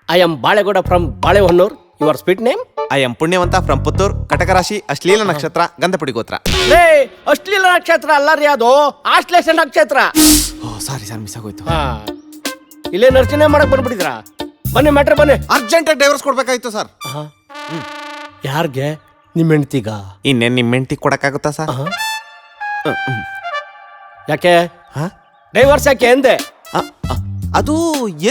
I am Balegoda from Balehonnur. Your speed name? I am Punyavanta from Puttur. ಕಟಕ ರಾಶಿ, ಅಶ್ಲೀಲ ನಕ್ಷತ್ರ, ಗಂಧಪುಡಿ ಗೋತ್ರ. ಲೇ ಅಶ್ಲೀಲ ನಕ್ಷತ್ರ ಅಲ್ಲ ರೀ, ಅದು ಆಶ್ಲೇಷ ನಕ್ಷತ್ರ. ಸಾರಿ ಸರ್, ಮಿಸ್ ಆಗೋಯ್ತು. ಇಲ್ಲೇ ನರ್ಚನೆ ಮಾಡಕ್ ಬಂದ್ಬಿಟ್ಟಿದ್ರಾ? ಬನ್ನಿ ಮ್ಯಾಟ್ರ್ ಬನ್ನಿ. ಅರ್ಜೆಂಟಾಗಿ ಡೈವರ್ಸ್ ಕೊಡ್ಬೇಕಾಯ್ತು ಸರ್. ಯಾರ್ಗೆ? ನಿಮ್ಮ ಹೆಂಡ್ತಿಗ? ಇನ್ನೇನು ನಿಮ್ಮ ಹೆಂಡ್ತಿ ಕೊಡಕ್ಕಾಗುತ್ತಾ ಸರ್? ಯಾಕೆ ಡೈವರ್ಸ್ ಯಾಕೆ ಅಂದೆ? ಅದು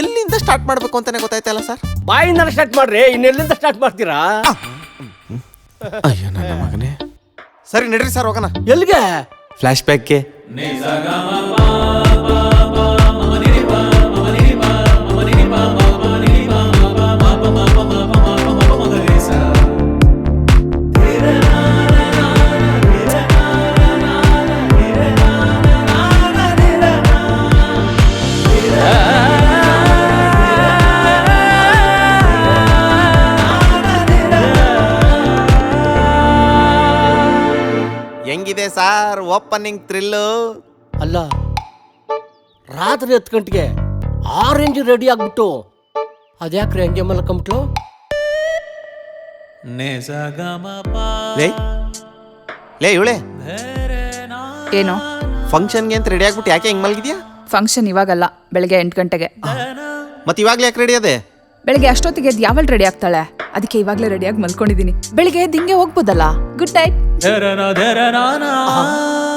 ಎಲ್ಲಿಂದ ಸ್ಟಾರ್ಟ್ ಮಾಡ್ಬೇಕು ಅಂತಾನೆ ಗೊತ್ತಾಯ್ತಲ್ಲ ಸರ್. ಬಾಯಿಂದ ಸ್ಟಾರ್ಟ್ ಮಾಡ್ರಿ, ಇನ್ನೆಲ್ಲಿಂದ ಸ್ಟಾರ್ಟ್ ಮಾಡ್ತೀರಾ? ಅಯ್ಯೋ ನನ್ನ ಮಗನೇ. ಸರಿ ನಡ್ರಿ ಸರ್, ಹೋಗೋಣ. ಎಲ್ಲಿಗೆ? ಫ್ಲಾಶ್ ಬ್ಯಾಕ್ಗೆ. ಹೆಂಗಿದೆ ಸರ್ ಓಪನಿಂಗ್ ಥ್ರಿಲ್ಲು? ಅಲ್ಲ, ರಾತ್ರಿ 10 ಗಂಟೆಗೆ ಆರೆಂಜ್ ರೆಡಿ ಆಗ್ಬಿಟ್ಟು ಅದ್ಯಾಕ್ರೆ ಹಂಗೆ ಮಲ್ಕೊಂಬಿಟ್ಲು? ಲೇ ಇವಳೆ ಏನು ಫಂಕ್ಷನ್ಗೆ ಅಂತ ರೆಡಿ ಆಗ್ಬಿಟ್ಟು ಯಾಕೆ ಹಿಂಗೆ ಮಲಗಿದ್ಯಾ? ಫಂಕ್ಷನ್ ಇವಾಗಲ್ಲ, ಬೆಳಗ್ಗೆ 8 ಗಂಟೆಗೆ. ಮತ್ತೆ ಇವಾಗಲೇ ಯಾಕೆ ರೆಡಿ ಅದೇ? ಬೆಳಗ್ಗೆ ಅಷ್ಟೊತ್ತಿಗೆ ಎದ್ದು ಯಾವಳು ರೆಡಿ ಆಗ್ತಾಳೆ? ಅದಕ್ಕೆ ಇವಾಗಲೇ ರೆಡಿಯಾಗಿ ಮಲ್ಕೊಂಡಿದ್ದೀನಿ. ಬೆಳಿಗ್ಗೆ ಎದ್ದು ಹಿಂಗೆ ಹೋಗ್ಬೋದಲ್ಲ. Good night.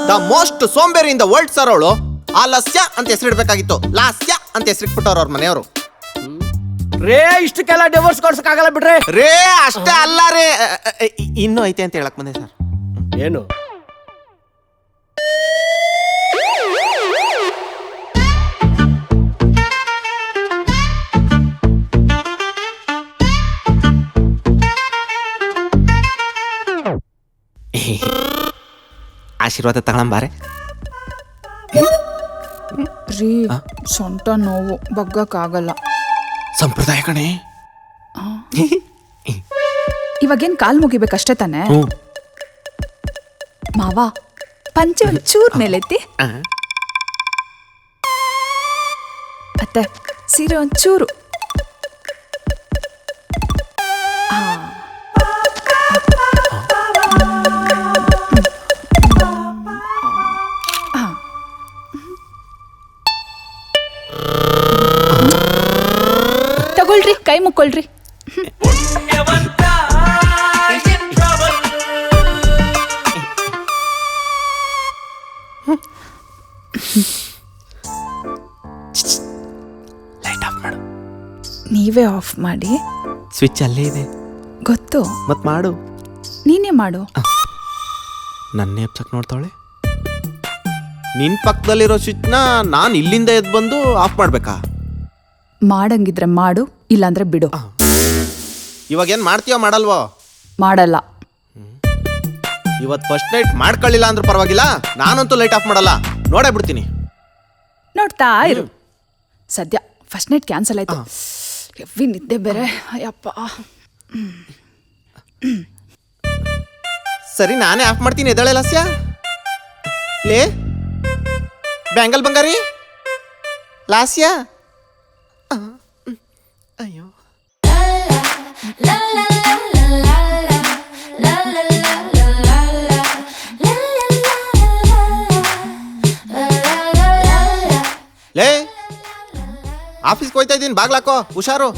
ದ ಮೋಸ್ಟ್ ಸೋಂಬೇರಿ ಇನ್ ದ ವರ್ಲ್ಡ್ ಸರ್ ಅವಳು. ಆಲಸ್ಯ ಅಂತ ಹೆಸರಿಡ್ಬೇಕಾಗಿತ್ತು, ಲಾಸ್ಯ ಅಂತ ಹೆಸರಿಟ್ಬಿಟ್ಟವ್ರ ಅವ್ರ ಮನೆಯವರು. ರೇ ಇಷ್ಟಕ್ಕೆಲ್ಲ ಡಿವೋರ್ಸ್ ಕೊಡ್ಸಕ್ಕಾಗಲ್ಲ ಬಿಡ್ರೆ. ರೇ ಅಷ್ಟೇ ಅಲ್ಲ ರೇ, ಇನ್ನೂ ಐತೆ ಅಂತ ಹೇಳಕ್ ಬಂದೆ ಸರ್. ಏನು? ಆಶೀರ್ವಾದ ತಗೊಳಂಬಾರೆ. ರೀ ಸೊಂಟ ನೋವು, ಬಗ್ಗಕ್ಕಾಗಲ್ಲ. ಸಂಪ್ರದಾಯ ಕಣೆ. ಇವಾಗೇನ್ ಕಾಲ್ ಮುಗಿಬೇಕಷ್ಟೇ ತಾನೆ? ಮಾವ ಪಂಚೆ ಒಂಚೂರ್ ಮೇಲೆತ್ತಿ. ಅತ್ತೆ ಸೀರೆ ಒಂಚೂರು. ತಗೊಳ್ರಿ, ಕೈ ಮುಕ್ಕೊಳ್ರಿ. ಲೈಟ್ ಆಫ್ ಮಾಡು. ನೀವೇ ಆಫ್ ಮಾಡಿ. ಸ್ವಿಚ್ ಅಲ್ಲೇ ಇದೆ ಗೊತ್ತು, ಮತ್ ಮಾಡು. ನೀನೇ ಮಾಡು. ನನ್ನೇ ಎಪ್ಸಕ್ ನೋಡ್ತಾವಳೆ. ನಿನ್ ಪಕ್ಕದಲ್ಲಿರೋ ಸ್ವಿಚ್ನ ನಾನು ಇಲ್ಲಿಂದ ಎದ್ದು ಬಂದು ಆಫ್ ಮಾಡ್ಬೇಕಾ? ಮಾಡಂಗಿದ್ರೆ ಮಾಡು, ಇಲ್ಲಾಂದ್ರೆ ಬಿಡು. ಇವಾಗ ಏನ್ ಮಾಡ್ತೀಯೋ ಮಾಡಲ್ವೋ? ಮಾಡಲ್ಲ. ಇವತ್ತು ಫಸ್ಟ್ ನೈಟ್ ಮಾಡ್ಕೊಳ್ಳಿಲ್ಲ ಅಂದ್ರೂ ಪರವಾಗಿಲ್ಲ, ನಾನಂತೂ ಲೈಟ್ ಆಫ್ ಮಾಡಲ್ಲ. ನೋಡೇ ಬಿಡ್ತೀನಿ. ನೋಡ್ತಾ ಇರು. ಸದ್ಯ ಫಸ್ಟ್ ನೈಟ್ ಕ್ಯಾನ್ಸಲ್ ಆಯ್ತು. ಹೆವಿ ನಿದ್ದೆ ಬೇರೆ. ಅಯ್ಯಪ್ಪ. ಸರಿ ನಾನೇ ಆಫ್ ಮಾಡ್ತೀನಿ. ಎದಳೆ ಲಾಸ್ಯ. ಲೇ ಬ್ಯಾಂಗಲ್ ಬಂಗಾರಿ ಲಾಸ್ಯ. ಅಯ್ಯೋ ಲೇ, ಆಫೀಸ್ಗೆ ಹೋಯ್ತಾ ಇದ್ದೀನಿ, ಬಾಗ್ಲಾಕೋ, ಹುಷಾರು.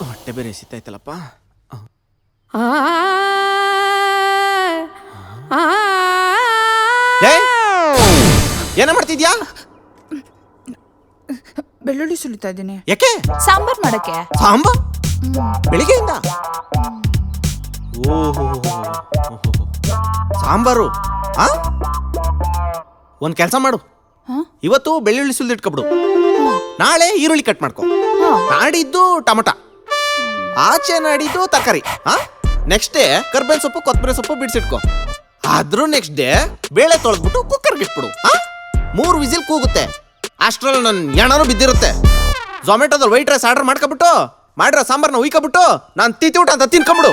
ಹೊಟ್ಟೆ ಬೇರೆ ಎಸಿತಾಯ್ತಲ್ಲಪ್ಪ. ಏನ ಮಾಡ್ತಿದ್ಯಾ? ಬೆಳ್ಳುಳ್ಳಿ ಸುಲಿತಾ ಇದ್ದೀನಿ. ಯಾಕೆ? ಸಾಂಬಾರ್ ಮಾಡಕ್ಕೆ. ಸಾಂಬಾರ್ ಬೆಳಿಗ್ಗೆಯಿಂದ? ಓಹೋ, ಸಾಂಬಾರು. ಒಂದ್ ಕೆಲಸ ಮಾಡು, ಇವತ್ತು ಬೆಳ್ಳುಳ್ಳಿ ಸುಲಿದಿಟ್ಕೊಬಿಡು, ನಾಳೆ ಈರುಳ್ಳಿ ಕಟ್ ಮಾಡ್ಕೊ, ನಾಡಿದ್ದು ಟೊಮಟ, ಆಚೆ ನಾಡಿದ್ದು ತರಕಾರಿ, ನೆಕ್ಸ್ಟ್ ಡೇ ಕರ್ಬೇವಿನ ಸೊಪ್ಪು ಕೊತ್ತಂಬರಿ ಸೊಪ್ಪು ಬಿಡಿಸಿಟ್ಕೊ. ಆದ್ರೂ ನೆಕ್ಸ್ಟ್ ಡೇ ಬೇಳೆ ತೊಳೆದ್ಬಿಟ್ಟು ಕುಕ್ಕರ್ಗೆ ಇಟ್ಬಿಡು. 3 ವಿಸಿಲ್ ಕೂಗುತ್ತೆ. ಅಷ್ಟ್ರಲ್ಲಿ ನನ್ನ ಎಣನೂ ಬಿದ್ದಿರುತ್ತೆ. ಝೊಮ್ಯಾಟೋದಲ್ಲಿ ವೈಟ್ ರೈಸ್ ಆರ್ಡರ್ ಮಾಡ್ಕೊಬಿಟ್ಟು ಮಾಡಿರೋ ಸಾಂಬಾರ್ನ ಉಯ್ಕೊಬಿಟ್ಟು ನಾನು ತಿತ್ತಿ ಊಟ ಅಂತ ತಿನ್ಕೊಂಬಿಡು.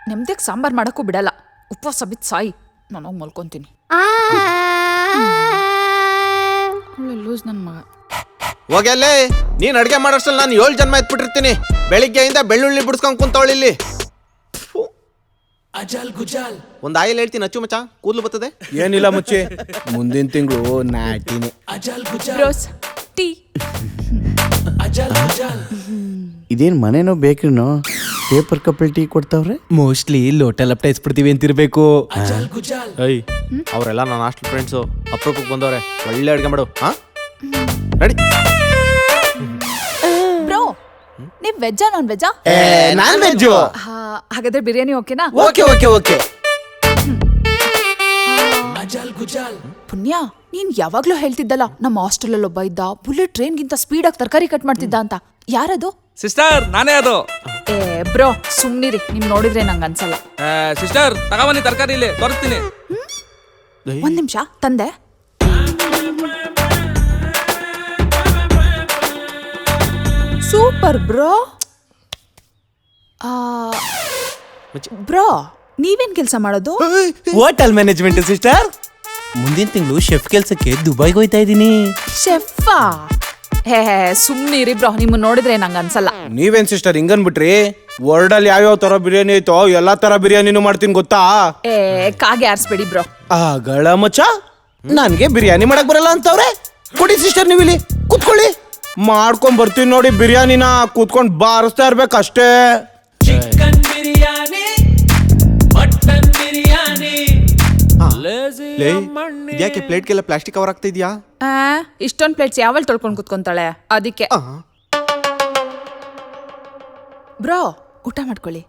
ನೆಮ್ಮದಿಗೆ ಸಾಂಬಾರು ಮಾಡೋಕ್ಕೂ ಬಿಡಲ್ಲ. ಉಪವಾಸ ಬಿದ್ದು ಸಾಯಿ, ನಾನು ಹೋಗಿ ಮಲ್ಕೊತೀನಿ. ಲೂಸ್ ನನ್ನ ಮಗ. ಹೋಗಿ ಅಲ್ಲೇ ನೀನು ಅಡುಗೆ ಮಾಡೋಷ್ಟಲ್ಲಿ ನಾನು 7 ಜನ್ಮ ಎತ್ಬಿಟ್ಟಿರ್ತೀನಿ. ಬೆಳಿಗ್ಗೆಯಿಂದ ಬೆಳ್ಳುಳ್ಳಿ ಬಿಡಿಸ್ಕೊಂಡು ಕುಂತವಳು ಇಲ್ಲಿ. ಒಂದು ಆಯಿಲ್ ಹೇಳ್ತೀನಿ ಅಚ್ಚು ಮಚ್ಚ, ಕೂದಲು ಬರ್ತದೆ. ಏನಿಲ್ಲ ಮುಚ್ಚಿ, ಮುಂದಿನ ತಿಂಗಳು ನಾಟಿನಿ. Bros tea. ಇದೇನ್ ಮನೇನೋ ಬೇಕ್ರಿನೋ ಪೇಪರ್ ಕಪ್ಪಲ್ ಟೀ ಕೊಡ್ತಾವ್ರೆ. ಮೋಸ್ಟ್ಲಿ ಲೋಟಲ್ ಅಪ್ಟೈಸ್ಬಿಡ್ತೀವಿ ಅಂತಿರ್ಬೇಕು. ಐ ಅವರೆಲ್ಲ ನನ್ನ ಹಾಸ್ಟೆಲ್ ಫ್ರೆಂಡ್ಸು, ಅಪ್ರೂಪಕ್ಕೆ ಬಂದವ್ರೆ. ಒಳ್ಳೆ ಅಡುಗೆ ಮಾಡು. ಹಾ ರೆಡಿ. ಬ್ರೋ, ನೀವು ವೆಜ್ಜಾ ನಾನ್ ವೆಜ್ಜಾ? Non veg. ಹಾಗಾದ್ರೆ ಬಿರಿಯಾನಿ ಓಕೆನಾ? Okay okay okay. ಪುಣ್ಯ, ನೀನ್ ಯಾವಾಗ್ಲೂ ಹೇಳ್ತಿದ್ದಲ್ಲ ನಮ್ಮ ಹಾಸ್ಟೆಲಲ್ಲಿ ಒಬ್ಬ ಇದ್ದ, ಬುಲೆಟ್ ಟ್ರೈನ್ಗಿಂತ ಸ್ಪೀಡಾಗಿ ತರಕಾರಿ ಕಟ್ ಮಾಡ್ತಿದ್ದ ಅಂತ. ಯಾರದು? ಸಿಸ್ಟರ್, ನಾನೇ ಅದು. ಬ್ರೋ ಸುಮ್ನಿರಿ, ನಿಮ್ ನೋಡಿದ್ರೆ ನಂಗೆ ಅನ್ಸಲ್ಲ. ಸಿಸ್ಟರ್, ತಗೊಬನ್ನಿ ತರಕಾರಿ ಇಲ್ಲಿ ತೋರಿಸ್ತೀನಿ. ಒಂದ್ ನಿಮಿಷ ತಂದೆ. Super bro. ಬ್ರೋ, ನೀವೇನ್ ಕೆಲಸ ಮಾಡೋದು? Hotel management sister. ಮುಂದಿನ ತಿಂಗಳು ಶೆಫ್ ಕೆಲ್ಸಕ್ಕೆ ದುಬೈಗೆ ಹೋಯ್ತಾ ಇದ್ದೀನಿ. ಶೆಫಾ? ಹೇ ಸುಮ್ನಿರಿ ಬ್ರೋ, ನಿಮ್ಮನ್ನ ನೋಡಿದ್ರೆ ನಂಗೆ ಅನ್ಸಲ್ಲ. ನೀವೇನ್ ಸಿಸ್ಟರ್ ಹಿಂಗನ್ಬಿಟ್ರಿ? ವರ್ಲ್ಡಲ್ಲಿ ಯಾವ್ಯಾವ ತರ ಬಿರಿಯಾನಿ ಐತೋ ಎಲ್ಲಾ ತರ ಬಿರಿಯಾನಿನೂ ಮಾಡ್ತೀನಿ ಗೊತ್ತಾ? ಕಾಗೆ ಆರಿಸ್ಬೇಡಿ ಬ್ರೋ. ಆಗಳ ಮಚ್ಚ, ನನ್ಗೆ ಬಿರಿಯಾನಿ ಮಾಡಕ್ ಬರಲ್ಲ ಅಂತವ್ರೆ. ಕೊಡಿ ಸಿಸ್ಟರ್, ನೀವು ಇಲ್ಲಿ ಕೂತ್ಕೊಳ್ಳಿ, ಮಾಡ್ಕೊಂಡ್ ಬರ್ತೀನಿ ನೋಡಿ ಬಿರಿಯಾನಿನ. ಕೂತ್ಕೊಂಡ್ ಬಾರಿಸ್ತಾ ಇರ್ಬೇಕಷ್ಟೇ. Chicken biryani, mutton biryani. ಯಾಕೆ ಪ್ಲೇಟ್ಗೆಲ್ಲ ಪ್ಲಾಸ್ಟಿಕ್ ಕವರ್ ಆಗ್ತಾ ಇದೆಯಾ? ಇಷ್ಟೊಂದು ಪ್ಲೇಟ್ಸ್ ಯಾವಲ್ ತೊಳ್ಕೊಂಡು ಕುತ್ಕೊಂತಾಳೆ, ಅದಕ್ಕೆ. ಬ್ರೋ, ಊಟ ಮಾಡ್ಕೊಳ್ಳಿ.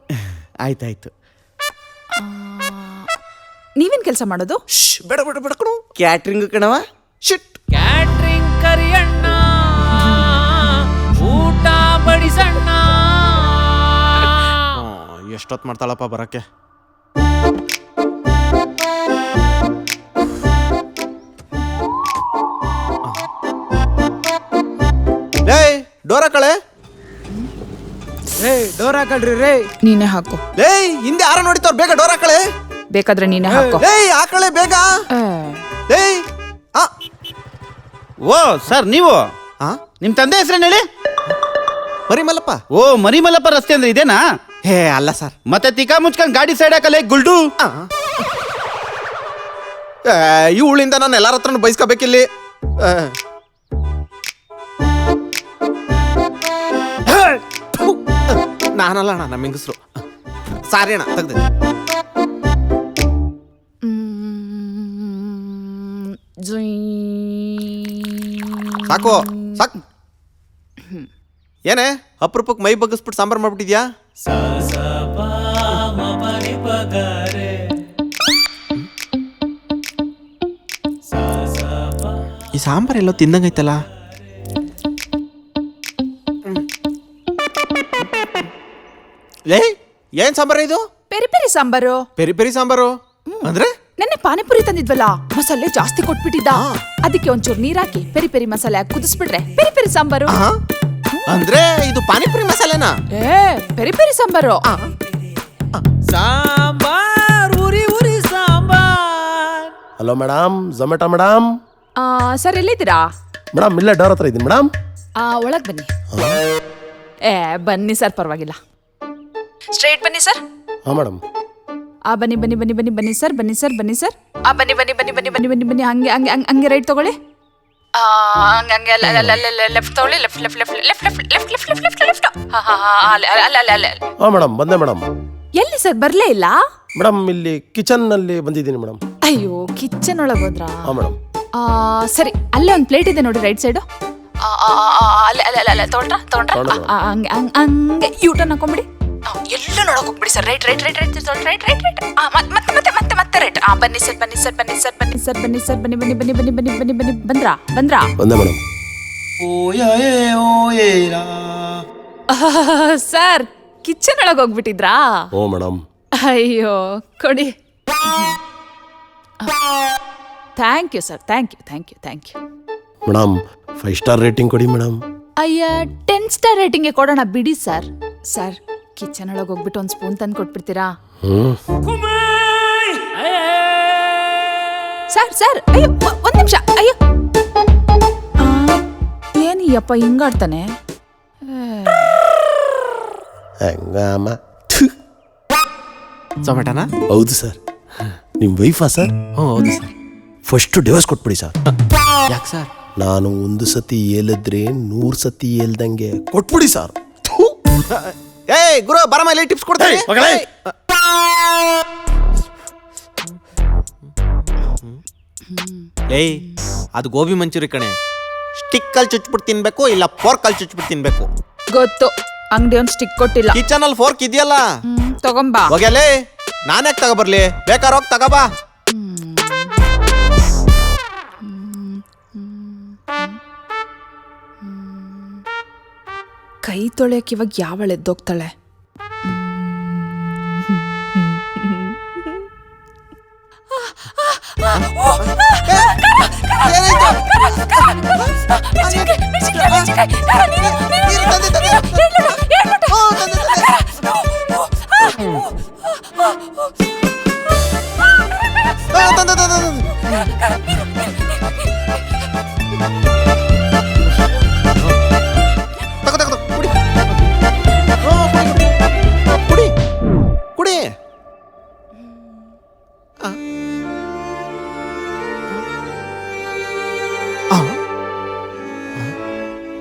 ಆಯ್ತಾಯ್ತು. ನೀವೇನ್ ಕೆಲಸ ಮಾಡೋದು? ಬೇಡ ಬೇಡ ಬೇಡ ಕಣು. ಕ್ಯಾಟ್ರಿಂಗ್ ಕಣವ. ಶಿಟ್. ಕ್ಯಾಟ್ರಿಂಗ್ ಕರಿಯಣ್ಣ, ಊಟ ಬಡಿಸಣ್ಣ. ಎಷ್ಟೊತ್ತು ಮಾಡ್ತಾಳಪ್ಪ ಬರಕ್ಕೆ. ಲೇ ಡೋರ್ ಹಾಕಳೆ. ಡೋರ್ ಹಾಕಳ್ರಿ ರೇ. ನೀನೇ ಹಾಕು. ಲೇ ಹಿಂದೆ ಯಾರ ನೋಡಿತವ್ರ, ಬೇಗ ಡೋರ್ ಹಾಕಳೆ. ಬೇಕಾದ್ರೆ ನೀನೇ ಹಾಕು. ಲೇ ಹಾಕಳೆ ಬೇಗ. ಲೇ ಓ ಸರ್, ನೀವು ನಿಮ್ ತಂದೆ ಹೆಸರೇನು ಹೇಳಿ? ಮರಿಮಲ್ಲಪ್ಪ. ಓ ಮರಿಮಲ್ಲಪ್ಪ ರಸ್ತೆ ಅಂದ್ರೆ ಇದೇನಾ? ಹೇ ಅಲ್ಲ ಸರ್. ಮತ್ತೆ ತಿಕಾ ಮುಚ್ಕೊಂಡ್ ಗಾಡಿ ಸೈಡ್ ಹಾಕಲ್ಲ ಗುಲ್ಡು. ಇವಳಿಂದ ನಾನು ಎಲ್ಲಾರ ಹತ್ರನು ಬೈಸ್ಕೋಬೇಕಿಲ್ಲಿ. ನಾನಲ್ಲ ಅಣ್ಣ, ನಮ್ಮ ಹೆಂಗಸ್ರು. ಸಾರಿ ಅಣ್ಣ, ತೆಗ್ದೆ. ಸಾಕು ಸಾಕು. ಏನೇ ಅಪರೂಪಕ್ಕೆ ಮೈ ಬಗ್ಗಿಸ್ಬಿಟ್ಟು ಸಾಂಬಾರು ಮಾಡ್ಬಿಟ್ಟಿದ್ಯಾ? ಈ ಸಾಂಬಾರ್ ಎಲ್ಲೋ ತಿಂದಂಗೈತಲ್ಲ. ಲೇ ಏನ್ ಸಾಂಬಾರ ಇದು? Peri peri sambar. Peri peri sambar ಅಂದ್ರೆ? ನೆನ್ನೆ ಪಾನಿಪುರಿ ತಂದಿದ್ವಲ್ಲ, ಮಸಾಲೆ ಜಾಸ್ತಿ ಕೊಟ್ಬಿಟ್ಟಿದ್ದ. ಅದಕ್ಕೆ ಒಂಚೂರು ನೀರಾಕಿ ಪೆರಿ ಪೆರಿ ಮಸಾಲೆ ಹಾಕಿ ಕುದಿಸ್ಬಿಟ್ರೆ ಪೆರಿ ಪೆರಿ ಸಾಂಬಾರು. ಅಂದ್ರೆ ಇದು ಪಾನಿಪುರಿ ಮಸಾಲೆನಾ? Peri peri sambar. ಸಾಂಬಾರ್, ಉರಿ ಉರಿ sambar. Hello madam, Zomato madam. Sir ಎಲ್ಲಿದ್ದೀರಾ? ಮೇಡಮ್ ಇಲ್ಲೇ ಡೋರ್ ಹತ್ರ ಇದ್ದೀನಿ ಮೇಡಮ್. ಒಳಗ್ ಬನ್ನಿ. ಬನ್ನಿ ಸರ್, ಪರವಾಗಿಲ್ಲ. ಸ್ಟ್ರೈಟ್ ಬನ್ನಿ ಸರ್. ಹಾಂ ಮೇಡಮ್. ಬನ್ನಿ ಬನ್ನಿ ಬನ್ನಿ ಬನ್ನಿ ಬನ್ನಿ ಸರ್, ಬನ್ನಿ ಸರ್, ಬನ್ನಿ ಸರ್. ಬನ್ನಿ ಬನ್ನಿ ಬನ್ನಿ ಬನ್ನಿ ಬನ್ನಿ ಬನ್ನಿ ಬನ್ನಿ. ಹಂಗೆ ಹಂಗೆ ಹಂಗೆ ಹಂಗೆ ರೈಟ್ ತಗೊಳ್ಳಿ. ಹಂಗೆ ಹಂಗೆ ಲೆಫ್ಟ್ ತಗೊಳ್ಳಿ. Left left left left left left left left left. ಅಲ್ಲ. ಹಾಂ ಮೇಡಮ್, ಬಂದೆ ಮೇಡಮ್. ಎಲ್ಲಿ ಸರ್, ಬರ್ಲೇ ಇಲ್ಲ? ಮೇಡಮ್ ಇಲ್ಲಿ ಕಿಚನ್ನಲ್ಲಿ ಬಂದಿದ್ದೀನಿ ಮೇಡಮ್. ಅಯ್ಯೋ, ಕಿಚನ್ ಒಳಗೆ ಹೋದ್ರಾ? ಹಾಂ ಮೇಡಮ್. ಸರಿ, ಅಲ್ಲೇ ಒಂದು ಪ್ಲೇಟ್ ಇದೆ ನೋಡಿ, ರೈಟ್ ಸೈಡು. ಅಲ್ಲ ತಗೊಂಡ್ರಾ? ಹಂಗೆ ಹಂಗೆ ಯೂಟರ್ನ್ ಹಾಕೊಂಬಿಡಿ. ಎಲ್ಲ ನೋಡಕ್ ಹೋಗ್ಬಿಡಿ sir. Right right right right right right right. ಮತ್ತೆ ಮತ್ತೆ ಮತ್ತೆ ಮತ್ತೆ ರೈಟ್. ಬನ್ನಿ ಸರ್, ಬನ್ನಿ ಸರ್, ಬನ್ನಿ ಸರ್, ಬನ್ನಿ ಸರ್, ಬನ್ನಿ ಸರ್, ಬನ್ನಿ ಬನ್ನಿ ಬನ್ನಿ ಬನ್ನಿ ಬನ್ನಿ ಬನ್ನಿ ಬನ್ನಿ. ಬಂದ್ರಾ? ಬಂದೆ ಮೇಡಮ್. ಸರ್, ಕಿಚನ್ ಒಳಗೆ ಹೋಗ್ಬಿಟ್ಟಿದ್ರಾ? ಓ ಮೇಡಮ್. ಅಯ್ಯೋ, ಕೊಡಿ. Thank you sir, thank you thank you thank you. Madam 5 star rating ಕೊಡಿ ಮೇಡಮ್. ಅಯ್ಯ 10 ಸ್ಟಾರ್ ರೇಟಿಂಗ್ಗೆ ಕೊಡೋಣ ಬಿಡಿ ಸರ್. ಸರ್ ಕಿಚನ್ ಒಳಗೆ ಹೋಗ್ಬಿಟ್ಟು ಒಂದು ಸ್ಪೂನ್ ತಂದು ಕೊಟ್ಬಿಡ್ತೀರಾ? ಸರ್ ಸರ್ ಅಯ್ಯೋ ಒಂದು ನಿಮಿಷ. ಅಯ್ಯೋ ಏನಯ್ಯಪ್ಪ ಹಿಂಗಾಡ್ತಾನೆ? ಹಂಗಮ್ಮ. ಜೊಮ್ಯಾಟೋನಾ? ಹೌದು ಸರ್. ನಿಮ್ಮ ವೈಫಾ ಸರ್? ಹ್ಞೂ ಹೌದು ಸರ್. ಫಸ್ಟ್ ಡಿವೋರ್ಸ್ ಕೊಟ್ಬಿಡಿ ಸರ್. ಯಾಕೆ ಸರ್? ನಾನು 1 ಸತಿ ಹೇಳಿದ್ರೆ 100 ಸತಿ ಹೇಳ್ದಂಗೆ ಕೊಟ್ಬಿಡಿ ಸರ್. ಏಯ್ ಗುರು ಬರಮ್ಮ, ಇಲ್ಲಿ ಟಿಪ್ಸ್ ಕೊಡ್ತೀನಿ. ಏಯ್ ಅದು ಗೋಬಿ ಮಂಚೂರಿ ಕಣೆ. ಸ್ಟಿಕ್ಕಲ್ಲಿ ಚುಚ್ಬಿಟ್ಟು ತಿನ್ಬೇಕು, ಇಲ್ಲ ಫೋರ್ಕಲ್ಲಿ ಚುಚ್ಬಿಟ್ಟು ತಿನ್ಬೇಕು. ಗೊತ್ತು, ಅಂಗಡಿ ಒಂದು ಸ್ಟಿಕ್ ಕೊಟ್ಟಿಲ್ಲ. ಕಿಚನ್ ಅಲ್ಲಿ ಫೋರ್ಕ್ ಇದೆಯಲ್ಲ, ತಗೊಂಬಾ. ಹೋಗ್ಯಲೇ, ನಾನ್ಯಾಕೆ ತಗೋಬರ್ಲಿ? ಬೇಕಾದ್ರೆ ಹೋಗಿ ತಗೋಬಾ. ಕೈ ತೊಳೆಯಕ್ಕೆ ಇವಾಗ ಯಾವಳು ಎದ್ದೋಗ್ತಾಳೆ?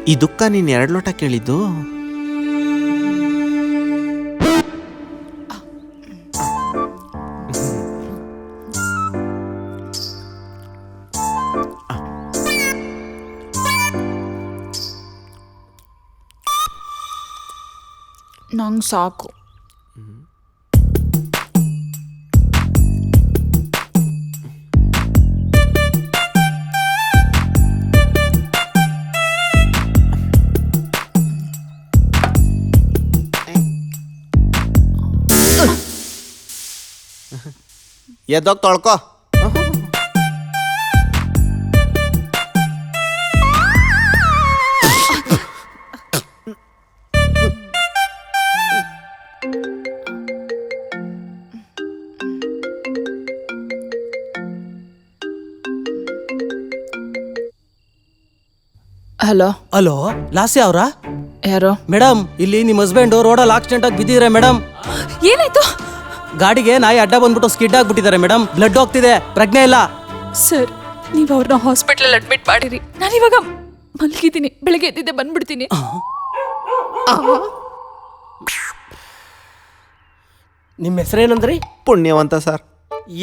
ಈ ದುಃಖ ನೀನ್ 2 ಲೋಟ ಕೇಳಿದ್ದು? ನಂಗೆ ಸಾಕು. ಎದ್ದೋಗ್ ತೊಳ್ಕೊ. ಹಲೋ ಹಲೋ, ಲಾಸ್ಯ ಅವರಾ? ಯಾರು? ಮೇಡಮ್, ಇಲ್ಲಿ ನಿಮ್ಮ ಹಸ್ಬೆಂಡ್ ರೋಡಲ್ಲಿ ಆಕ್ಸಿಡೆಂಟ್ ಆಗಿ ಬಿದ್ದಿದ್ದಾರೆ ಮೇಡಮ್. ಏನಾಯ್ತು? ಗಾಡಿಗೆ ನಾಯಿ ಅಡ್ಡ ಬಂದ್ಬಿಟ್ಟು ಸ್ಕಿಡ್ ಆಗ್ಬಿಟ್ಟಿದ್ದಾರೆ ಮೇಡಮ್. ಬ್ಲಡ್ ಹೋಗ್ತಿದೆ, ಪ್ರಜ್ಞೆ ಇಲ್ಲ. ಸರ್ ನೀವು ಅವ್ರನ್ನ ಹಾಸ್ಪಿಟಲ್ ಅಡ್ಮಿಟ್ ಮಾಡಿರಿ. ನಾನಿವಾಗ ಮಲಗಿದ್ದೀನಿ, ಬೆಳಗ್ಗೆ ಎದ್ದಿದ್ದೆ ಬಂದ್ಬಿಡ್ತೀನಿ. ನಿಮ್ಮ ಹೆಸರೇನಂದ್ರಿ? ಪುಣ್ಯವಂತ ಸರ್.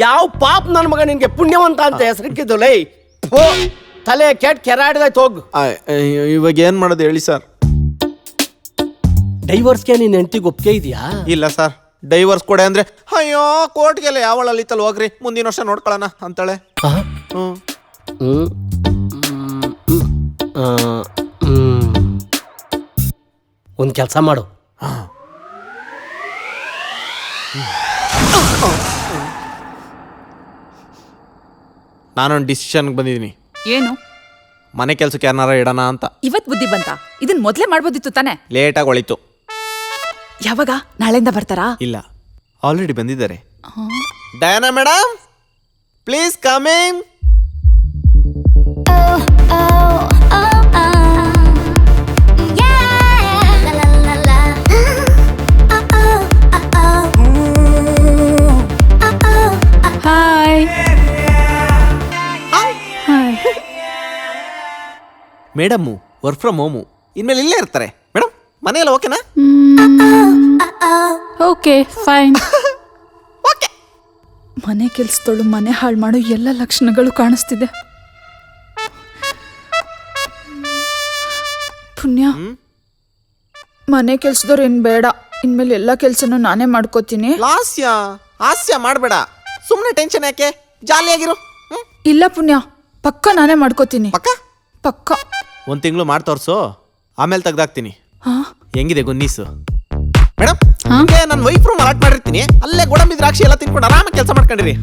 ಯಾವ ಪಾಪ್ ನನ್ನ ಮಗ ನಿನ್ಗೆ ಪುಣ್ಯವಂತ ಅಂತ ಹೆಸರಿಕ್ಕಿದ್ದು ಲೈ? ತಲೆ ಕೆಟ್ಟ ಕೆರಾಡ್ದಾಯ್ತು ಹೋಗು. ಇವಾಗ ಏನ್ ಮಾಡೋದು ಹೇಳಿ ಸರ್? ಡೈವರ್ಸ್ಗೆ ನಿನ್ನ ಹೆಂಡತಿಗೆ ಒಪ್ಪಿಗೆ ಇದೆಯಾ? ಇಲ್ಲ ಸರ್, ಡೈವರ್ಸ್ ಕೊಡೆ ಅಂದ್ರೆ ಅಯ್ಯೋ ಕೋರ್ಟ್ಗೆಲ್ಲ ಯಾವಳ ಅಲ್ಲಿತ್ತಲ್ಲ, ಹೋಗ್ರಿ ಮುಂದಿನ ವರ್ಷ ನೋಡ್ಕೊಳ್ಳೋಣ ಅಂತಾಳೆ. ಒಂದು ಕೆಲಸ ಮಾಡು, ನಾನೊಂದು ಡಿಸಿಷನ್ಗೆ ಬಂದಿದ್ದೀನಿ. ಏನು? ಮನೆ ಕೆಲ್ಸಕ್ಕೆ ಯಾರನ್ನಾರ ಇಡೋಣ ಅಂತ. ಇವತ್ ಬುದ್ಧಿ ಬಂತ? ಇದನ್ ಮೊದ್ಲೇ ಮಾಡ್ಬೋದಿತ್ತು ತಾನೆ? ಲೇಟಾಗಿ ಹೊಳಿತು. ಯಾವಾಗ? ನಾಳೆಯಿಂದ ಬರ್ತಾರಾ? ಇಲ್ಲ, ಆಲ್ರೆಡಿ ಬಂದಿದ್ದಾರೆ. Diana madam, please come in. Hi. Madam work from home, ಇನ್ಮೇಲೆ ಇಲ್ಲೇ ಇರ್ತಾರೆ. ಮೇಡಮ್ ಮನೆಯಲ್ಲ ಓಕೆನಾ? Okay fine. ಮನೆ ಕೆಲ್ಸದಳು ಮನೆ ಹಾಳು ಮಾಡೋ ಎಲ್ಲ ಲಕ್ಷಣಗಳು ಕಾಣಿಸ್ತಿದೆ. ಪುಣ್ಯ, ಮನೆ ಕೆಲ್ಸದವ್ರು ಏನ್ ಬೇಡ, ಇನ್ಮೇಲೆ ಎಲ್ಲ ಕೆಲ್ಸನೂ ನಾನೇ ಮಾಡ್ಕೋತೀನಿ. ಹಾಸ್ಯ ಮಾಡಬೇಡ, ಸುಮ್ಮನೆ ಟೆನ್ಷನ್ ಯಾಕೆ, ಜಾಲಿಯಾಗಿರು. ಇಲ್ಲ ಪುಣ್ಯ, ಪಕ್ಕ ನಾನೇ ಮಾಡ್ಕೋತೀನಿ. ಪಕ್ಕ 1 ತಿಂಗಳು ಮಾಡಿ ತೋರ್ಸು, ಆಮೇಲೆ ತೆಗ್ದಾಕ್ತೀನಿ. ಹೆಂಗಿದೆ ಗುನ್ನೀಸು? ಮೇಡಮ್, ನನ್ನ ವೈಫ್ ರೂಮ್ ಅಲಾಟ್ ಮಾಡಿರ್ತೀನಿ, ಅಲ್ಲೇ ಗೋಡಂಬಿ ದ್ರಾಕ್ಷಿ ಎಲ್ಲ ತಿನ್ಕೊಂಡು ಆರಾಮಾಗಿ ಕೆಲಸ ಮಾಡ್ಕೊಂಡಿರಿ.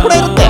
ಕೂಡ ಇರುತ್ತೆ.